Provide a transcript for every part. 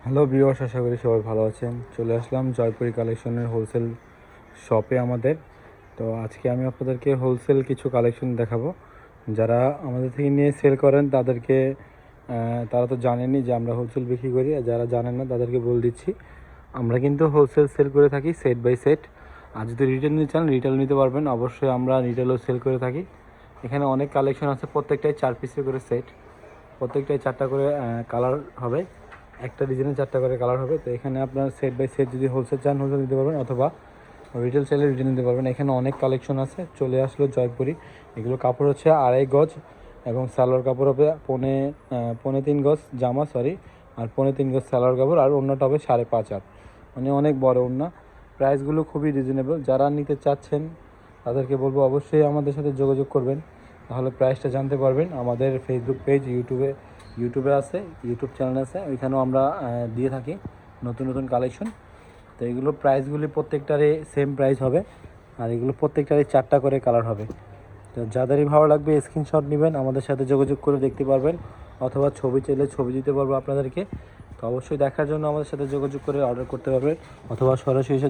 Hello viewers, আশা করি সবাই ভালো আছেন। চলে আসলাম জয়পুরি কালেকশনের হোলসেল শপে আমাদের। তো আজকে আমি আপনাদেরকে হোলসেল কিছু কালেকশন দেখাবো। যারা আমাদের থেকে নিয়ে সেল করেন তাদেরকে তারা তো জানেনই যে আমরা হোলসেল বিক্রি করি, আর যারা জানেন না তাদেরকে বলে দিচ্ছি আমরা কিন্তু হোলসেল সেল করে থাকি সেট বাই সেট। আর যদি রিটেল নিতে চান রিটেল নিতে পারবেন, অবশ্যই আমরা রিটেলও সেল করে থাকি। এখানে অনেক কালেকশন আছে, প্রত্যেকটাই 4 পিসের করে সেট, প্রত্যেকটাই 4টা করে কালার হবে, একটা ডিজাইনে 4টা করে কালার হবে। তো এখানে আপনার সেট বাই সেট যদি হোলসেল চান হোলসেল নিতে পারবেন, অথবা রিটেল চাইলে রিটেল নিতে পারবেন। এখানে অনেক কালেকশন আছে। চলে আসলো জয়পুরি। এগুলো কাপড় হচ্ছে 2.5 গজ, এবং সালোয়ার কাপড় হবে পৌনে 3 গজ জামা, আর পৌনে 3 গজ সালোয়ার কাপড়, আর অন্যটা হবে 5.5 হাত, মানে অনেক বড় ওড়না। প্রাইসগুলো খুবই রিজনেবল। যারা নিতে চাচ্ছেন তাদেরকে বলবো অবশ্যই আমাদের সাথে যোগাযোগ করবেন, তাহলে প্রাইসটা জানতে পারবেন। আমাদের ফেসবুক পেজ, ইউটিউবে আছে, ইউটিউব চ্যানেল আছে, ওইখানেও আমরা দিয়ে থাকি নতুন নতুন কালেকশন। তো এগুলো প্রাইসগুলি প্রত্যেকটারই সেম প্রাইস হবে, আর এগুলো প্রত্যেকটারই 4টা করে কালার হবে। তো যাদেরই ভালো লাগবে স্ক্রিনশট নেবেন, আমাদের সাথে যোগাযোগ করে দেখতে পারবেন, অথবা ছবি চাইলে ছবি দিতে পারবো আপনাদেরকে। তো অবশ্যই দেখার জন্য আমাদের সাথে যোগাযোগ করে অর্ডার করতে পারবেন, অথবা সরাসরি এসে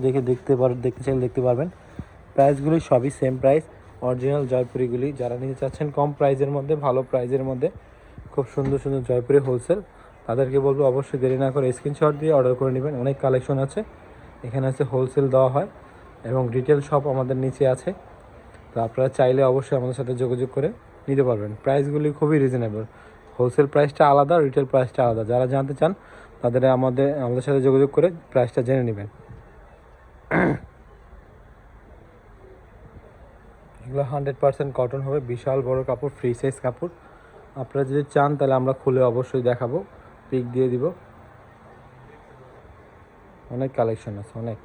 দেখতে চাইলে দেখতে পারবেন। প্রাইসগুলি সবই সেম প্রাইস, অরিজিনাল জয়পুরিগুলি। যারা নিতে চাচ্ছেন কম প্রাইসের মধ্যে, ভালো প্রাইসের মধ্যে, খুব সুন্দর সুন্দর জয়পুরি হোলসেল, তাদেরকে বলবো অবশ্যই দেরি না করে স্ক্রিনশট দিয়ে অর্ডার করে নেবেন। অনেক কালেকশন আছে এখানে, আছে হোলসেল দেওয়া হয়, এবং রিটেল শপ আমাদের নিচে আছে। তো আপনারা চাইলে অবশ্যই আমাদের সাথে যোগাযোগ করে নিতে পারবেন। প্রাইসগুলি খুবই রিজনেবল, হোলসেল প্রাইসটা আলাদা, রিটেল প্রাইসটা আলাদা। যারা জানতে চান তাদের আমাদের সাথে যোগাযোগ করে প্রাইসটা জেনে নেবেন। এগুলো 100% কটন হবে, বিশাল বড় কাপড়, ফ্রি সাইজ কাপড়। আপনারা যদি চান তাহলে আমরা খুলে অবশ্যই দেখাবো, পিক দিয়ে দিব। অনেক কালেকশন আছে, অনেক।